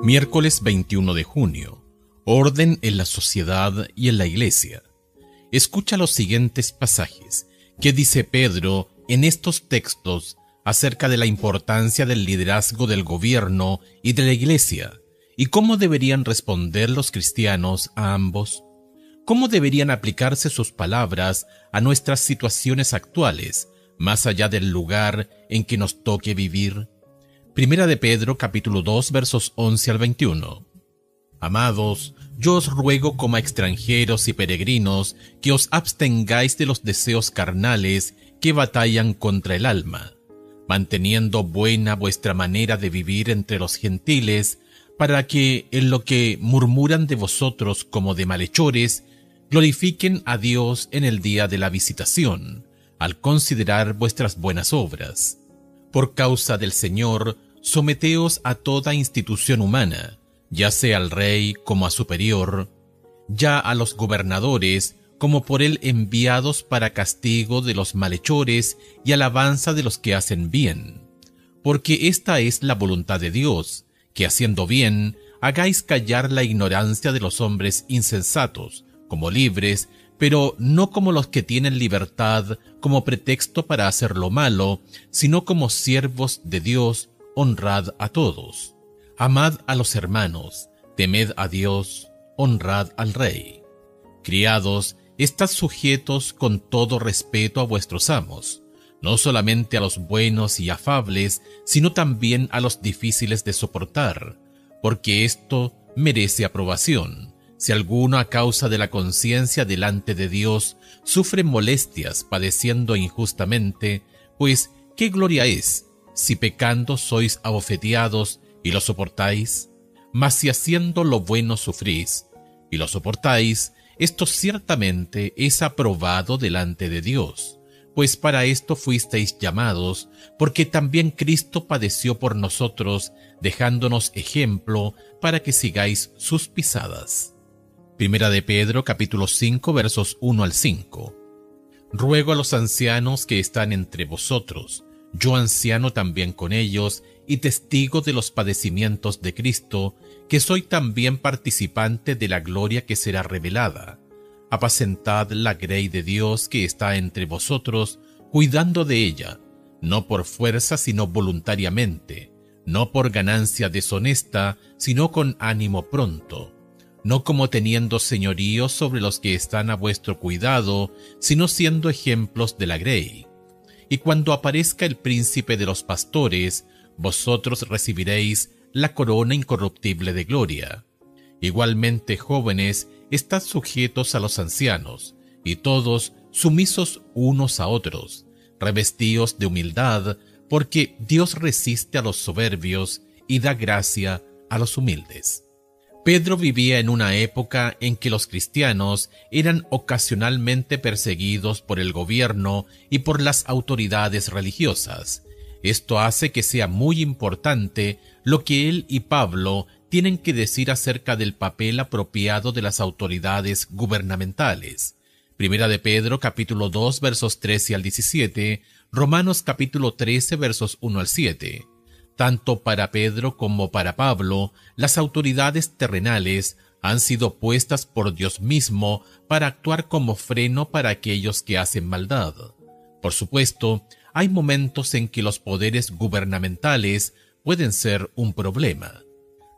Miércoles 21 de junio. Orden en la sociedad y en la iglesia. Escucha los siguientes pasajes que dice Pedro en estos textos acerca de la importancia del liderazgo del gobierno y de la iglesia, y cómo deberían responder los cristianos a ambos. Cómo deberían aplicarse sus palabras a nuestras situaciones actuales, más allá del lugar en que nos toque vivir. Primera de Pedro, capítulo 2, versos 11 al 21. Amados, yo os ruego como a extranjeros y peregrinos que os abstengáis de los deseos carnales que batallan contra el alma, manteniendo buena vuestra manera de vivir entre los gentiles, para que, en lo que murmuran de vosotros como de malhechores, glorifiquen a Dios en el día de la visitación, al considerar vuestras buenas obras. Por causa del Señor, someteos a toda institución humana, ya sea al rey como a superior, ya a los gobernadores como por él enviados para castigo de los malhechores y alabanza de los que hacen bien. Porque esta es la voluntad de Dios, que haciendo bien, hagáis callar la ignorancia de los hombres insensatos, como libres, pero no como los que tienen libertad como pretexto para hacer lo malo, sino como siervos de Dios. Honrad a todos. Amad a los hermanos, temed a Dios, honrad al rey. Criados, estad sujetos con todo respeto a vuestros amos, no solamente a los buenos y afables, sino también a los difíciles de soportar, porque esto merece aprobación. Si alguno a causa de la conciencia delante de Dios sufre molestias padeciendo injustamente, pues ¿qué gloria es si pecando sois abofeteados y lo soportáis? Mas si haciendo lo bueno sufrís y lo soportáis, esto ciertamente es aprobado delante de Dios, pues para esto fuisteis llamados, porque también Cristo padeció por nosotros, dejándonos ejemplo para que sigáis sus pisadas. Primera de Pedro, capítulo 5, versos 1 al 5. Ruego a los ancianos que están entre vosotros, yo anciano también con ellos, y testigo de los padecimientos de Cristo, que soy también participante de la gloria que será revelada. Apacentad la grey de Dios que está entre vosotros, cuidando de ella, no por fuerza sino voluntariamente, no por ganancia deshonesta, sino con ánimo pronto, no como teniendo señorío sobre los que están a vuestro cuidado, sino siendo ejemplos de la grey. Y cuando aparezca el príncipe de los pastores, vosotros recibiréis la corona incorruptible de gloria. Igualmente, jóvenes, estad sujetos a los ancianos, y todos sumisos unos a otros, revestidos de humildad, porque Dios resiste a los soberbios y da gracia a los humildes. Pedro vivía en una época en que los cristianos eran ocasionalmente perseguidos por el gobierno y por las autoridades religiosas. Esto hace que sea muy importante lo que él y Pablo tienen que decir acerca del papel apropiado de las autoridades gubernamentales. Primera de Pedro, capítulo 2, versos 13 al 17, Romanos capítulo 13, versos 1 al 7. Tanto para Pedro como para Pablo, las autoridades terrenales han sido puestas por Dios mismo para actuar como freno para aquellos que hacen maldad. Por supuesto, hay momentos en que los poderes gubernamentales pueden ser un problema.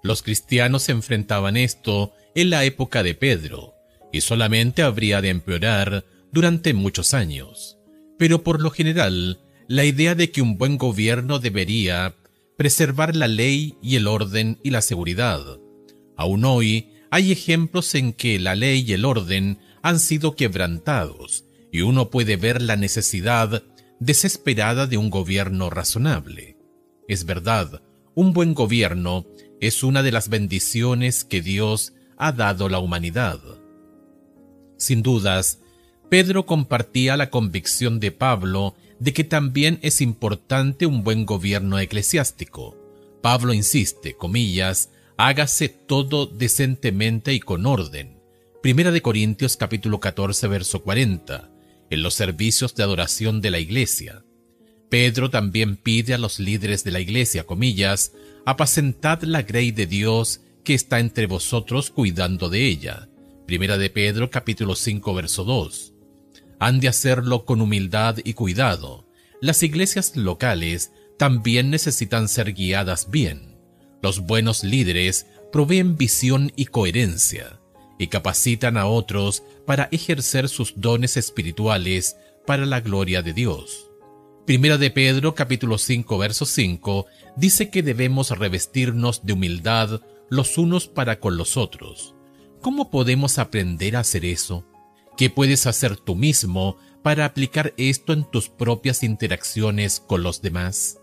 Los cristianos enfrentaban esto en la época de Pedro, y solamente habría de empeorar durante muchos años. Pero por lo general, la idea de que un buen gobierno debería preservar la ley y el orden y la seguridad. Aún hoy hay ejemplos en que la ley y el orden han sido quebrantados, y uno puede ver la necesidad desesperada de un gobierno razonable. Es verdad, un buen gobierno es una de las bendiciones que Dios ha dado a la humanidad. Sin dudas, Pedro compartía la convicción de Pablo de que también es importante un buen gobierno eclesiástico. Pablo insiste, comillas, hágase todo decentemente y con orden. Primera de Corintios capítulo 14, verso 40, en los servicios de adoración de la iglesia. Pedro también pide a los líderes de la iglesia, comillas, Apacentad la grey de Dios que está entre vosotros cuidando de ella. Primera de Pedro capítulo 5 verso 2. Han de hacerlo con humildad y cuidado. Las iglesias locales también necesitan ser guiadas bien. Los buenos líderes proveen visión y coherencia, y capacitan a otros para ejercer sus dones espirituales para la gloria de Dios. Primera de Pedro capítulo 5 verso 5 dice que debemos revestirnos de humildad los unos para con los otros. ¿Cómo podemos aprender a hacer eso? ¿Qué puedes hacer tú mismo para aplicar esto en tus propias interacciones con los demás?